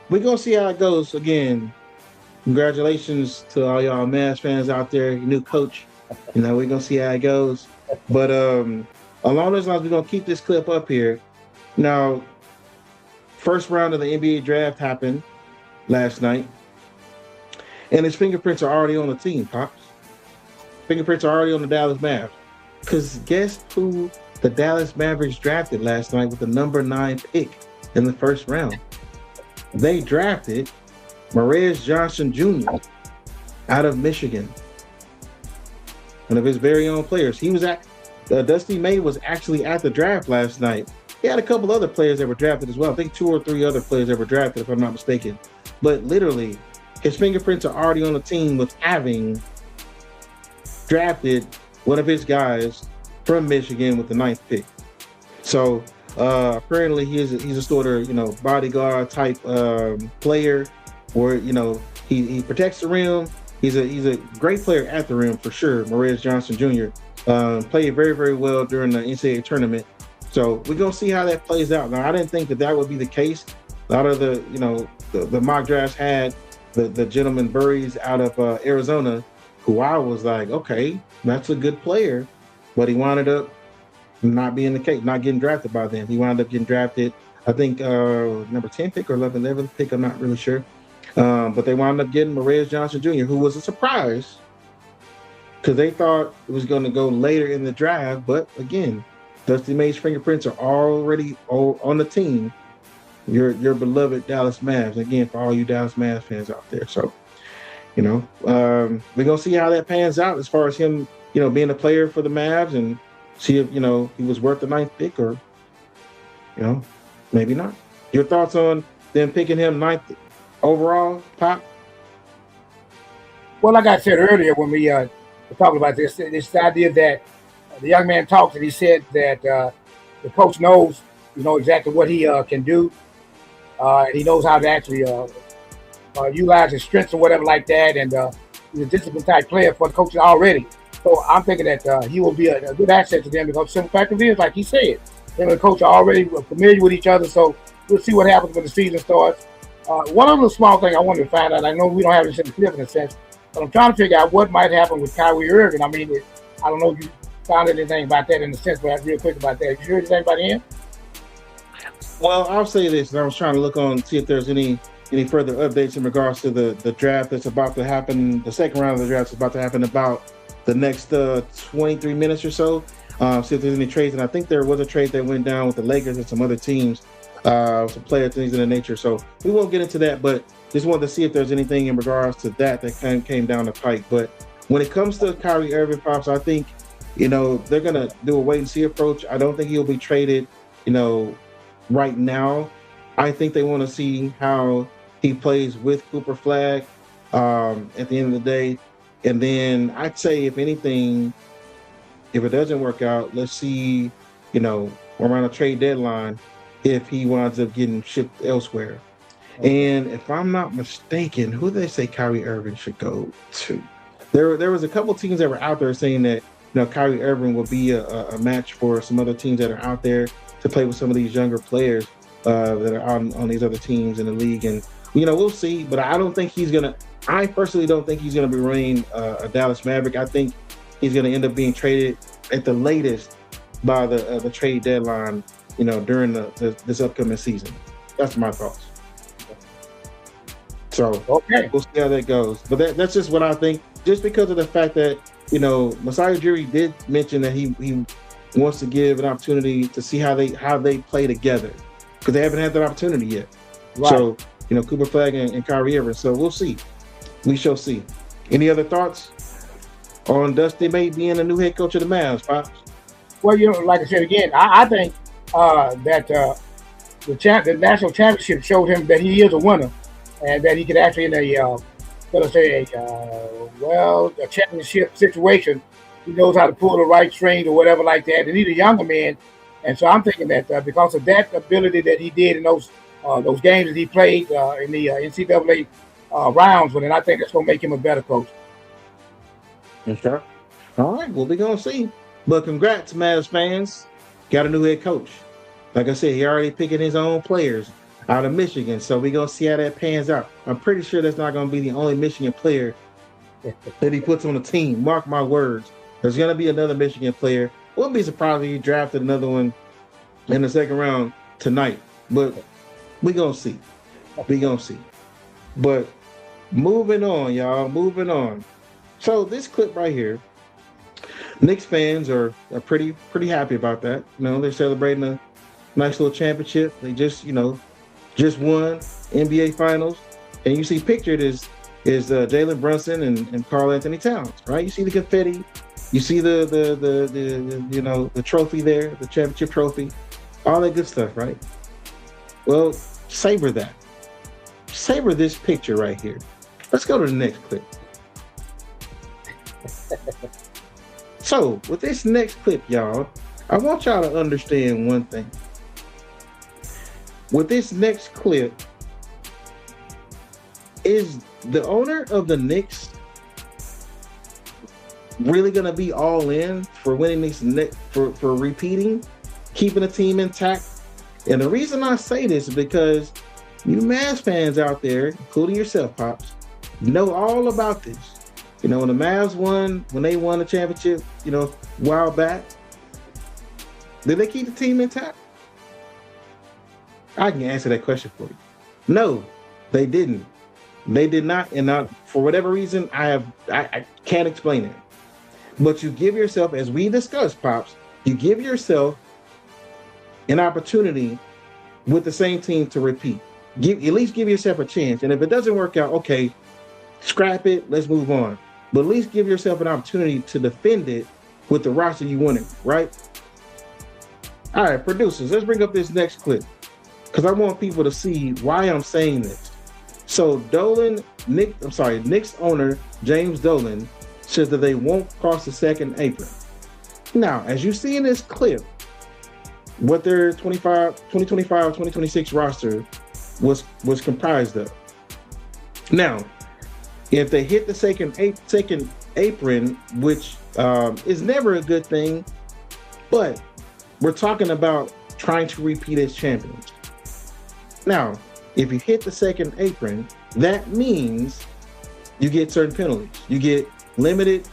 we're going to see how it goes. Again, congratulations to all y'all Mavs fans out there, your new coach. We're going to see how it goes. But along those lines, we're going to keep this clip up here. Now, first round of the NBA draft happened last night, and his fingerprints are already on the team, Pops. Fingerprints are already on the Dallas Mavericks. Because guess who the Dallas Mavericks drafted last night with the number 9 pick in the first round? They drafted Morez Johnson Jr. out of Michigan, one of his very own players. He was Dusty May was actually at the draft last night. He had a couple other players that were drafted as well. I think 2 or 3 other players that were drafted, if I'm not mistaken. But literally, his fingerprints are already on the team with having drafted one of his guys from Michigan with the 9th pick. So apparently he's a sort of bodyguard type player, where he protects the rim. He's a great player at the rim for sure. Morez Johnson Jr. Played very, very well during the NCAA tournament. So we're gonna see how that plays out. Now I didn't think that would be the case. A lot of the mock drafts had the gentleman Burries out of Arizona, who I was like, okay, that's a good player, but he wound up not being the case, not getting drafted by them. He wound up getting drafted, I think, number 10 pick or 11th pick. I'm not really sure. But they wound up getting Morez Johnson Jr., who was a surprise because they thought it was going to go later in the draft. But again, Dusty May's fingerprints are already on the team. Your beloved Dallas Mavs. Again, for all you Dallas Mavs fans out there. So, we're going to see how that pans out as far as him, being a player for the Mavs, and see if, he was worth the 9th pick or, maybe not. Your thoughts on them picking him 9th overall, Pop? Well, like I said earlier when we were talking about this idea that the young man talked, and he said that the coach knows, exactly what he can do. He knows how to actually utilize his strengths or whatever like that, and he's a disciplined type player for the coaches already. So I'm thinking that he will be a good asset to them, because the simple fact of it is, like he said, him and the coach are already familiar with each other. So we'll see what happens when the season starts. One other small thing I wanted to find out, I know we don't have this in the clip in a sense, but I'm trying to figure out what might happen with Kyrie Irving. I mean, I don't know if you found anything about that in the sense, but real quick about that. You heard anything about him? Well, I'll say this, and I was trying to look on, see if there's any further updates in regards to the draft that's about to happen. The second round of the draft is about to happen about the next 23 minutes or so. See if there's any trades. And I think there was a trade that went down with the Lakers and some other teams, some player things of that nature. So we won't get into that, but just wanted to see if there's anything in regards to that came down the pike. But when it comes to Kyrie Irving, Pops, I think, they're going to do a wait and see approach. I don't think he'll be traded, right now. I think they want to see how he plays with Cooper Flag at the end of the day. And then I'd say, if anything, if it doesn't work out, let's see, around a trade deadline, if he winds up getting shipped elsewhere. Okay. And if I'm not mistaken, who did they say Kyrie Irving should go to? There was a couple teams that were out there saying that, Kyrie Irving will be a match for some other teams that are out there to play with some of these younger players that are on these other teams in the league. And, we'll see. But I personally don't think he's going to be running a Dallas Maverick. I think he's going to end up being traded at the latest by the trade deadline, during this upcoming season. That's my thoughts. So okay, we'll see how that goes. But that's just what I think, just because of the fact that, Masai Ujiri did mention that he wants to give an opportunity to see how they play together, because they haven't had that opportunity yet. Right. So, Cooper Flag and Kyrie Irving. So we'll see. We shall see. Any other thoughts on Dusty May being the new head coach of the Mavs, Pops? Well, like I said again, I think that the national championship showed him that he is a winner, and that he could actually, in a championship situation, he knows how to pull the right strings or whatever like that. And he's a younger man, and so I'm thinking that because of that ability that he did in those games that he played in the NCAA rounds, and I think that's going to make him a better coach. Okay. All right. Well, we're going to see. But congrats, Mavs fans. Got a new head coach. Like I said, he already picking his own players out of Michigan. So we're going to see how that pans out. I'm pretty sure that's not going to be the only Michigan player that he puts on the team. Mark my words. There's going to be another Michigan player. Wouldn't be surprised if he drafted another one in the second round tonight. But we're going to see. We're going to see. But moving on, y'all. Moving on. So this clip right here, Knicks fans are pretty happy about that. They're celebrating a nice little championship. They just won NBA Finals, and you see pictured is Jalen Brunson and Karl Anthony Towns, right? You see the confetti, you see the trophy there, the championship trophy, all that good stuff, right? Well, savor that. Savor this picture right here. Let's go to the next clip. So with this next clip, y'all, I want y'all to understand one thing. With this next clip, is the owner of the Knicks really going to be all in for winning this for repeating, keeping the team intact? And the reason I say this is because you Mavs fans out there, including yourself, Pops, know all about this. You know, when the Mavs when they won the championship, you know, a while back, did they keep the team intact? I can answer that question for you. No, they didn't. They did not, and for whatever reason, I can't explain it. But you give yourself, as we discussed, Pops, you give yourself an opportunity with the same team to repeat. At least give yourself a chance. And if it doesn't work out, okay, scrap it, let's move on. But at least give yourself an opportunity to defend it with the roster you wanted, right? All right, producers, let's bring up this next clip because I want people to see why I'm saying this. So Knicks owner James Dolan says that they won't cross the second apron. Now, as you see in this clip, what their 2025-2026 roster was comprised of. Now, if they hit the second apron, which is never a good thing, but we're talking about trying to repeat as champions. Now, if you hit the second apron, that means you get certain penalties. You get limited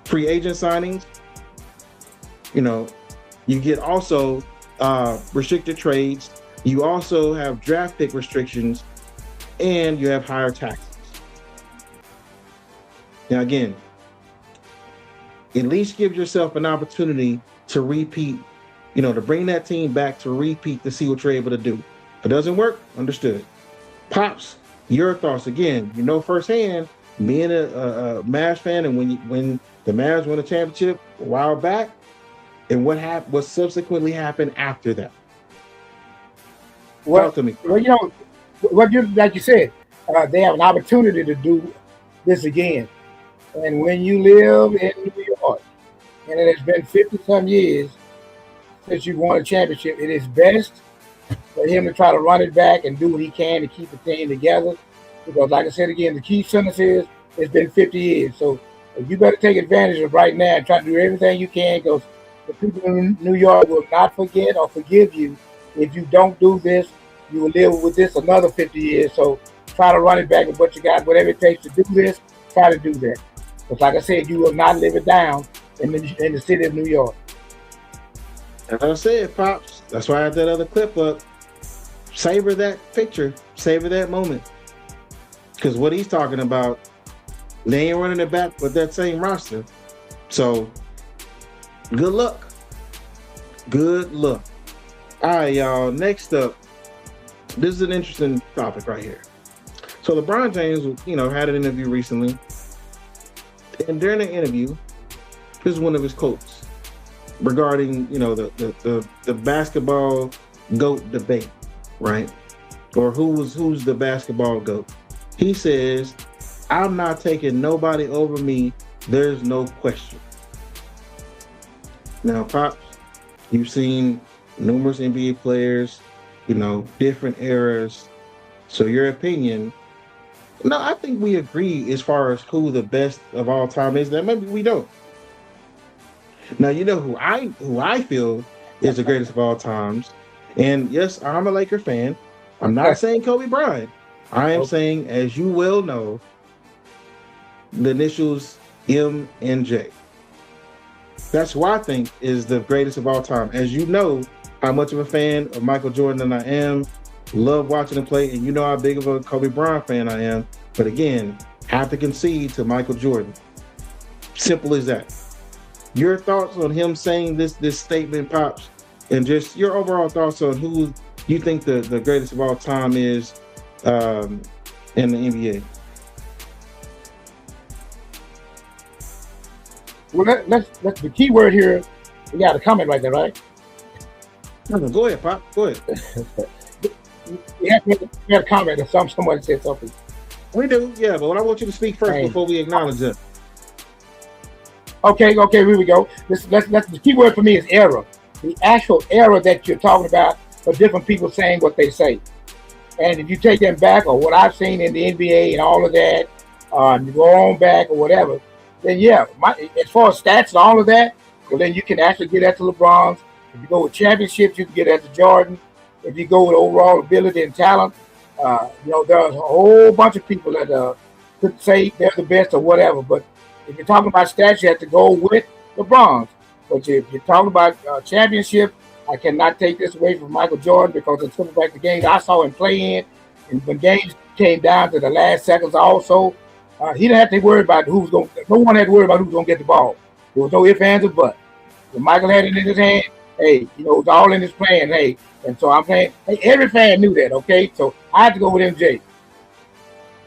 free agent signings. You know, you get also restricted trades. You also have draft pick restrictions, and you have higher taxes. Now, again, at least give yourself an opportunity to repeat, you know, to bring that team back to repeat to see what you're able to do. If it doesn't work, understood. Pops, your thoughts again. You know firsthand, being a Mavs fan, and when the Mavs won a championship a while back, and what subsequently happened after that. Well, talk to me. Well, you know, like you said, they have an opportunity to do this again. And when you live in New York, and it has been 50-some years since you won a championship, it is best for him to try to run it back and do what he can to keep the team together. Because, like I said again, the key sentence is it's been 50 years. So you better take advantage of right now and try to do everything you can, because the people in New York will not forget or forgive you if you don't do this. You will live with this another 50 years. So try to run it back with what you got, whatever it takes to do this, try to do that. Because, like I said, you will not live it down in the city of New York. As I said, Pops, that's why I had that other clip up. Savor that picture. Savor that moment. Because what he's talking about, they ain't running it back with that same roster. So, good luck. Good luck. All right, y'all. Next up, this is an interesting topic right here. So, LeBron James, you know, had an interview recently. And during the interview, this is one of his quotes regarding, you know, the basketball GOAT debate, right? Or who's the basketball GOAT. He says, "I'm not taking nobody over me. There's no question." Now, Pops, you've seen numerous NBA players, you know, different eras. So your opinion, no, I think we agree as far as who the best of all time is. That maybe we don't. Now, you know who I feel is the greatest of all times. And yes, I'm a Laker fan. I'm not saying Kobe Bryant. I am saying, as you well know, the initials M and J. That's who I think is the greatest of all time. As you know how much of a fan of Michael Jordan I am, love watching him play, and you know how big of a Kobe Bryant fan I am. But again, have to concede to Michael Jordan. Simple as that. Your thoughts on him saying this statement, Pops, and just your overall thoughts on who you think the greatest of all time is in the NBA. Well, let's the key word here. We got a comment right there, right? Go ahead, Pop. Go ahead. We had a comment or somebody said something. We do, yeah, but I want you to speak first before we acknowledge it. Okay, here we go. Let's the key word for me is error. The actual error that you're talking about for different people saying what they say. And if you take them back or what I've seen in the NBA and all of that, you go on back or whatever, then yeah, as far as stats and all of that, well then you can actually get that to LeBron. If you go with championships, you can get that to Jordan. If you go with overall ability and talent, there's a whole bunch of people that could say they're the best or whatever. But if you're talking about stats, you have to go with LeBron. But if you're talking about championship, I cannot take this away from Michael Jordan because it's coming back to games I saw him play in. And when games came down to the last seconds also, he didn't have to worry about no one had to worry about who's going to get the ball. There was no ifs, ands, or buts. When Michael had it in his hand, hey, it was all in his plan, hey. And so I'm saying, hey, every fan knew that, okay? So I had to go with MJ.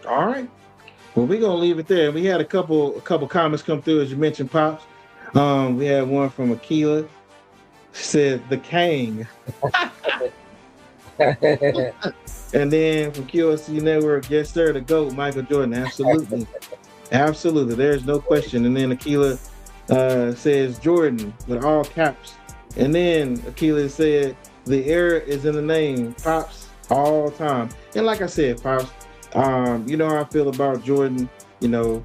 All right. Well, we're gonna leave it there. We had a couple comments come through as you mentioned, Pops. We had one from Akila. Said the Kang. And then from QLC Network, yes sir, the GOAT, Michael Jordan. Absolutely. Absolutely. There's no question. And then Akila says Jordan with all caps. And then Akila said the error is in the name, Pops, all time. And like I said, Pops, you know how I feel about Jordan, the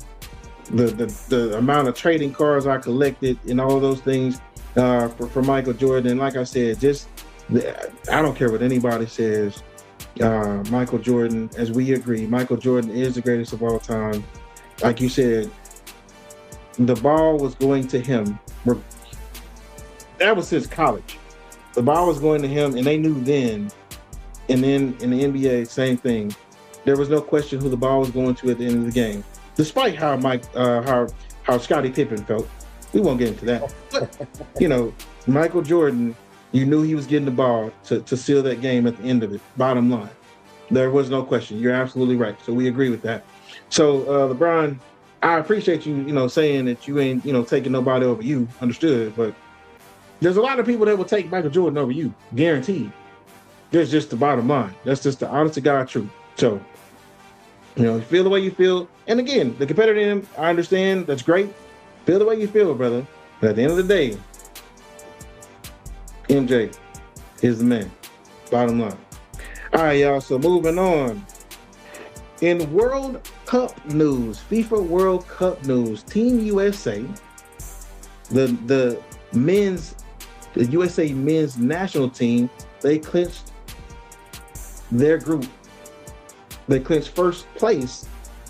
amount of trading cards I collected and all those things for Michael Jordan. And like I said, I don't care what anybody says. Michael Jordan, as we agree, Michael Jordan is the greatest of all time. Like you said, the ball was going to him. That was his college. The ball was going to him, and they knew then. And then in the NBA, same thing. There was no question who the ball was going to at the end of the game. Despite how how Scottie Pippen felt, we won't get into that. But, Michael Jordan, you knew he was getting the ball to seal that game at the end of it. Bottom line, there was no question. You're absolutely right. So we agree with that. So LeBron, I appreciate you, saying that you ain't, taking nobody over you. Understood, but there's a lot of people that will take Michael Jordan over you, guaranteed. That's just the bottom line. That's just the honest to God truth. So, you feel the way you feel. And again, the competitor in him, I understand. That's great. Feel the way you feel, brother. But at the end of the day, MJ is the man. Bottom line. All right, y'all. So moving on. In World Cup news, FIFA World Cup news, Team USA, the USA men's national team, they clinched their group. They clinched first place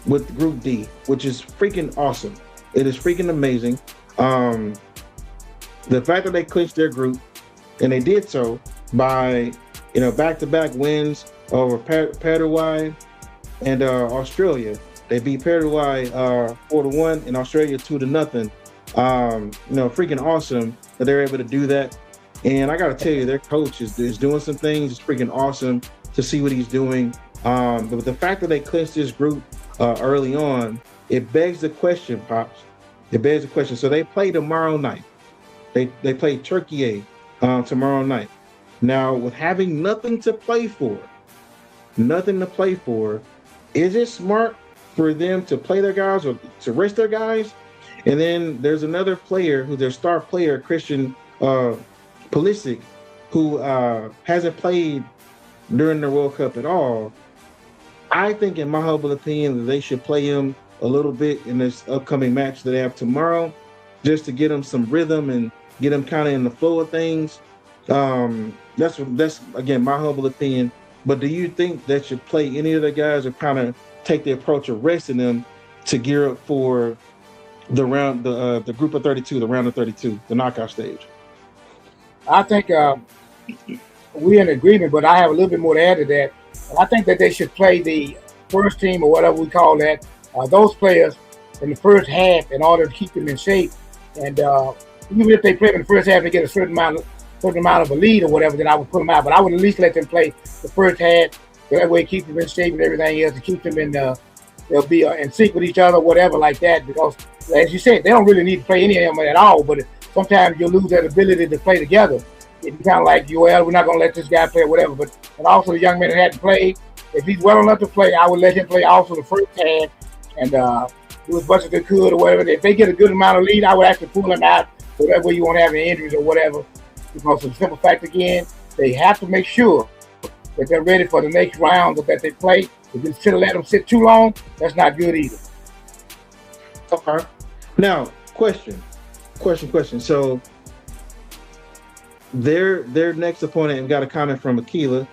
with Group D, which is freaking awesome. It is freaking amazing. The fact that they clinched their group, and they did so by, back-to-back wins over Paraguay and Australia. They beat Paraguay 4-1 and Australia 2-0. Freaking awesome that they're able to do that. And I got to tell you, their coach is doing some things. It's freaking awesome to see what he's doing. But the fact that they clinched this group early on, it begs the question, Pops. It begs the question. So they play tomorrow night. They play Turkey tomorrow night. Now, with having nothing to play for, is it smart for them to play their guys or to rest their guys? And then there's another player who's their star player, Christian Pulisic, who hasn't played during the World Cup at all. I think, in my humble opinion, that they should play him a little bit in this upcoming match that they have tomorrow, just to get him some rhythm and get him kind of in the flow of things. That's again my humble opinion. But do you think that should play any of the guys, or kind of take the approach of resting them to gear up for the round, the group of 32, the round of 32, the knockout stage? I think we're in agreement, but I have a little bit more to add to that. I think that they should play the first team, or whatever we call that, those players in the first half in order to keep them in shape. And even if they play in the first half and get a certain amount of a lead or whatever, then I would put them out. But I would at least let them play the first half. So that way, keep them in shape and everything else, to keep them in. They'll be in sync with each other, whatever, like that. Because, as you said, they don't really need to play any of them at all. But sometimes you'll lose that ability to play together. It's kind of like, well, we're not going to let this guy play or whatever. And also, the young man that hadn't played, if he's well enough to play, I would let him play also the first half. And do as much as they could or whatever. If they get a good amount of lead, I would actually pull them out so that way you won't have any injuries or whatever. Because the simple fact again, they have to make sure that they're ready for the next round that they play. If you sit and let them sit too long, that's not good either. Okay. Now, question. So their next opponent, and got a comment from Akila,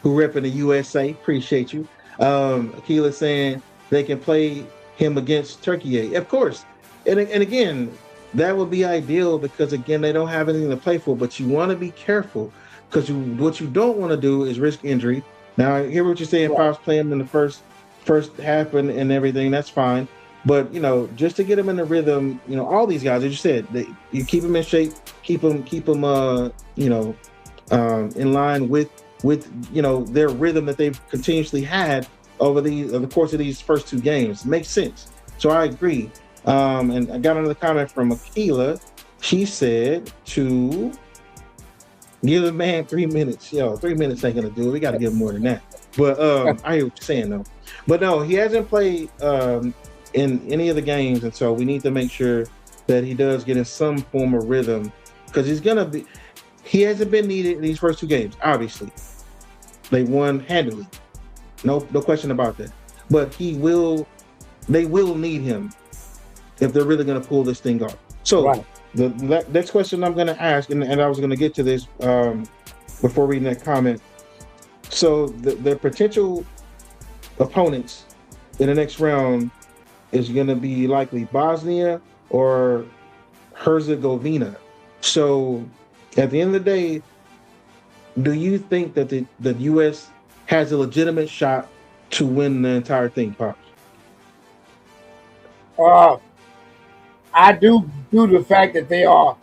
who repping the USA. Appreciate you. Akila saying they can play him against Turkey. Of course. And again, that would be ideal because again, they don't have anything to play for, but you want to be careful because what you don't want to do is risk injury. Now, I hear what you're saying, Pops, play him in the first half and everything, that's fine. But, just to get them in the rhythm, all these guys, as you said, you keep them in shape, keep them in line with their rhythm that they've continuously had over the course of these first two games. Makes sense. So I agree. And I got another comment from Akila. She said to give the man 3 minutes. 3 minutes ain't gonna do it. We got to give him more than that. But I hear what you're saying though. But no, he hasn't played in any of the games, and so we need to make sure that he does get in some form of rhythm because he hasn't been needed in these first two games. Obviously, they won handily, no question about that. But they will need him if they're really going to pull this thing off. So the next question I'm going to ask, and I was going to get to this before reading that comment. So the potential opponents in the next round is going to be likely Bosnia or Herzegovina. So at the end of the day, do you think that the U.S. has a legitimate shot to win the entire thing, Pops? I do, due to the fact that they are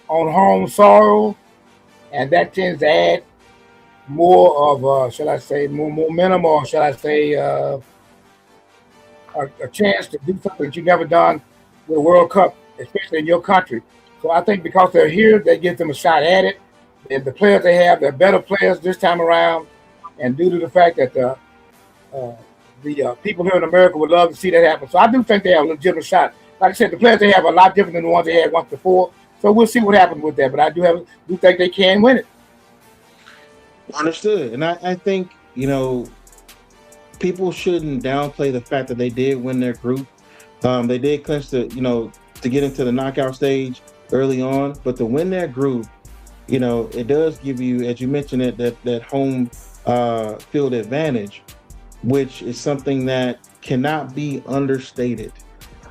on home soil, and that tends to add more of, shall I say, more momentum, or shall I say, a chance to do something that you've never done with a World Cup, especially in your country. So I think because they're here, that gives them a shot at it. And the players they have, they're better players this time around. And due to the fact that the people here in America would love to see that happen. So I do think they have a legitimate shot. Like I said, the players they have are a lot different than the ones they had once before. So we'll see what happens with that. But I do think they can win it. Understood. And I think, people shouldn't downplay the fact that they did win their group. They did clinch to get into the knockout stage early on, but to win their group, it does give you, as you mentioned, that home field advantage, which is something that cannot be understated.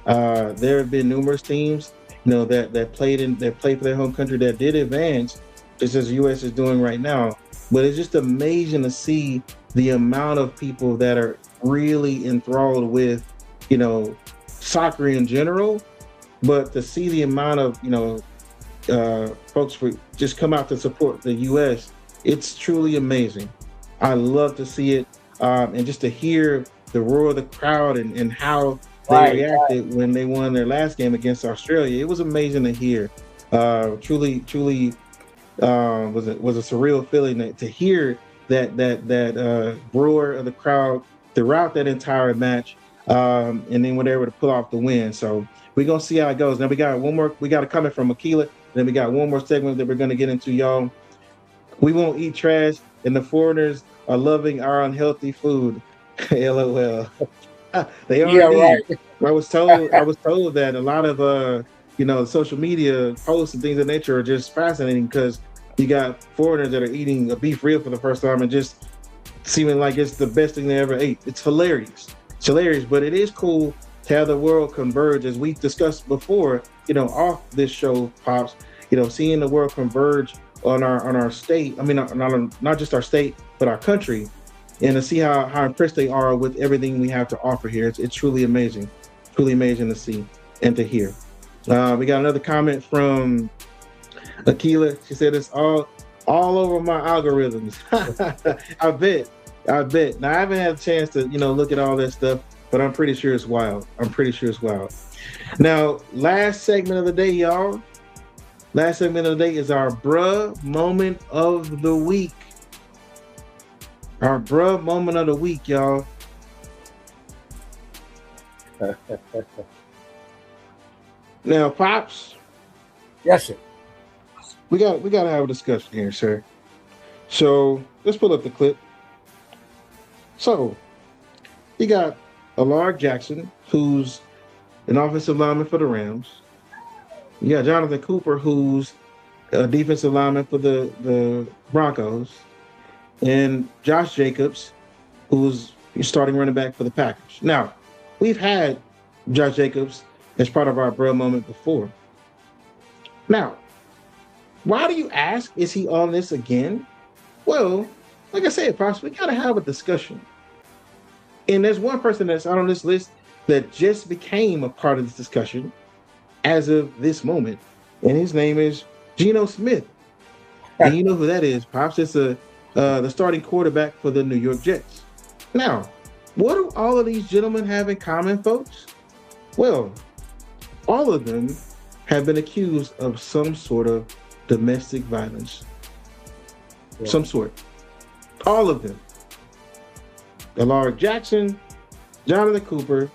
There have been numerous teams, that played for their home country that did advance, just as the U.S. is doing right now. But it's just amazing to see the amount of people that are really enthralled with, soccer in general, but to see the amount of, folks just come out to support the U.S., it's truly amazing. I love to see it, and just to hear the roar of the crowd and how they reacted when they won their last game against Australia. It was amazing to hear. Truly was a surreal feeling to hear that roar of the crowd throughout that entire match, and then when they were to pull off the win. So we're gonna see how it goes. Now we got a comment from Akila, then we got one more segment that we're gonna get into, y'all. We won't eat trash, and the foreigners are loving our unhealthy food. LOL. They are. Yeah, right. I was told that a lot of social media posts and things of that nature are just fascinating because you got foreigners that are eating a beef rib for the first time and just seeming like it's the best thing they ever ate. It's hilarious. But it is cool to have the world converge, as we discussed before, off this show, Pops, seeing the world converge on our state. I mean, not just our state, but our country, and to see how impressed they are with everything we have to offer here. It's truly amazing to see and to hear. We got another comment from Akila. She said it's all over my algorithms. I bet. Now I haven't had a chance to look at all that stuff, but I'm pretty sure it's wild. Now, last segment of the day, y'all. Last segment of the day is our bruh moment of the week. Our bruh moment of the week, y'all. Now, Pops, Yes, sir. we gotta have a discussion here, sir. So let's pull up the clip. So you got Alaric Jackson, who's an offensive lineman for the Rams. You got Jonathan Cooper, who's a defensive lineman for the Broncos, and Josh Jacobs, who's starting running back for the Packers. Now, we've had Josh Jacobs as part of our bro moment before. Now, why do you ask, is he on this again? Well, like I said, Pops, we got to have a discussion. And there's one person that's on this list that just became a part of this discussion as of this moment, and his name is Geno Smith. And you know who that is, Pops? It's the starting quarterback for the New York Jets. Now, what do all of these gentlemen have in common, folks? Well, all of them have been accused of some sort of domestic violence. Yeah. Some sort. All of them. Alaric Jackson, Jonathan Cooper,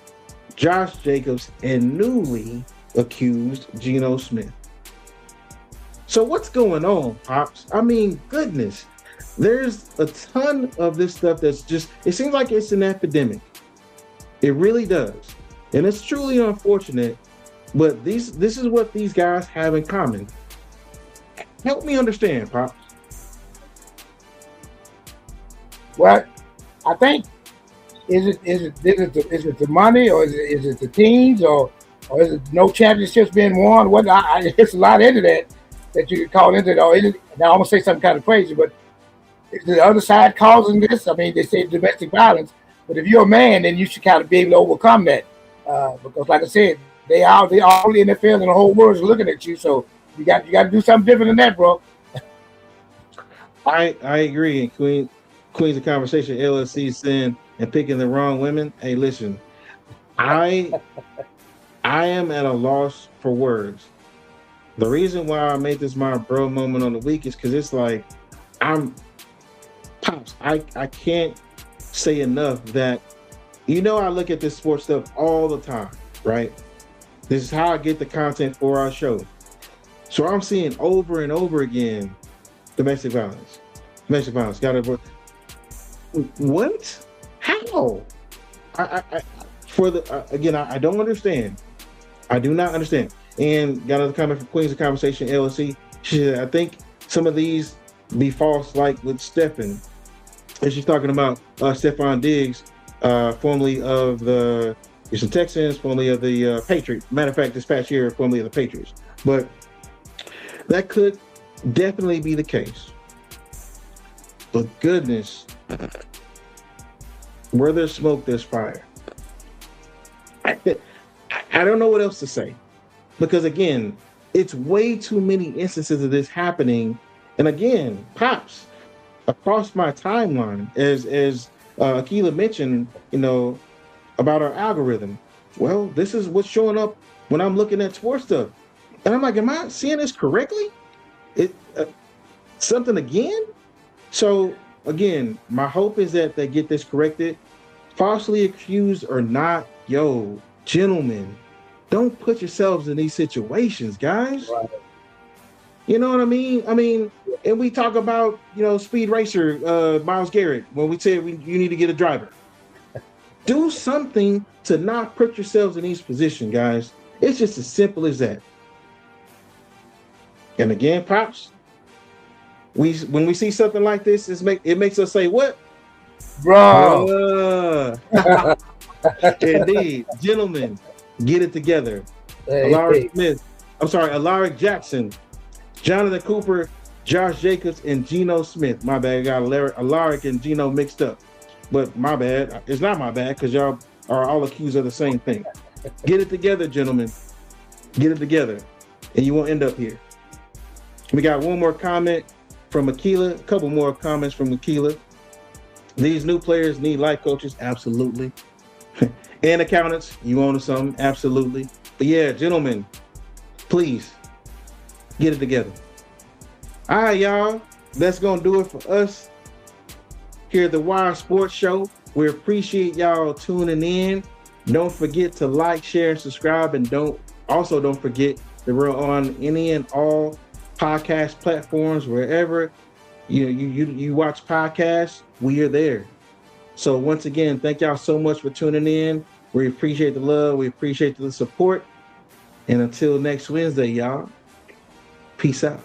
Josh Jacobs, and newly accused Geno Smith. So what's going on, Pops? I mean, goodness. There's a ton of this stuff that's just, it seems like it's an epidemic. It really does. And it's truly unfortunate, but this is what these guys have in common. Help me understand, Pops. Well, I think is it the money, or is it the teams, or is it no championships being won? What it's a lot into that you could call into it. Or is it, now I'm gonna say something kind of crazy, but is the other side causing this? I mean, they say domestic violence, but if you're a man, then you should kind of be able to overcome that. Because, like I said, they all the NFL and the whole world is looking at you. So you got to do something different than that, bro. I agree. And Queens of Conversation LLC saying and picking the wrong women. Hey, listen, I am at a loss for words. The reason why I made this my bro moment on the week is because it's like Pops, I can't say enough that, I look at this sports stuff all the time, right? This is how I get the content for our show. So I'm seeing over and over again domestic violence. Domestic violence. What? How? I don't understand. I do not understand. And got another comment from Queens of Conversation LLC. She said, I think some of these be false, like with Stephen. And she's talking about Stephon Diggs, formerly of the Houston Texans, formerly of the Patriots. Matter of fact, this past year, formerly of the Patriots. But that could definitely be the case. But goodness, where there's smoke, there's fire. I don't know what else to say. Because again, it's way too many instances of this happening. And again, Pops, across my timeline, as Akila mentioned, about our algorithm. Well, this is what's showing up when I'm looking at sports stuff. And I'm like, am I seeing this correctly? Something again? So again, my hope is that they get this corrected. Falsely accused or not, gentlemen, don't put yourselves in these situations, guys. Right. You know what I mean? And we talk about, speed racer, Myles Garrett, when we said you need to get a driver. Do something to not put yourselves in these positions, guys. It's just as simple as that. And again, Pops, when we see something like this, it makes us say, what? Bro. Indeed. Gentlemen, get it together. Alaric Jackson, Jonathan Cooper, Josh Jacobs, and Geno Smith. My bad, I got Alaric and Geno mixed up. But my bad. It's not my bad because y'all are all accused of the same thing. Get it together, gentlemen. Get it together. And you won't end up here. We got one more comment from Akila, a couple more comments from Akila. These new players need life coaches, absolutely. And accountants, you own something, absolutely. But yeah, gentlemen, please get it together. All right, y'all, that's gonna do it for us here at the Wire Sports Show. We appreciate y'all tuning in. Don't forget to like, share, and subscribe, and don't forget that we're on any and all podcast platforms. Wherever you watch podcasts, we are there. So once again, thank y'all so much for tuning in. We appreciate the love. We appreciate the support. And until next Wednesday, y'all, peace out.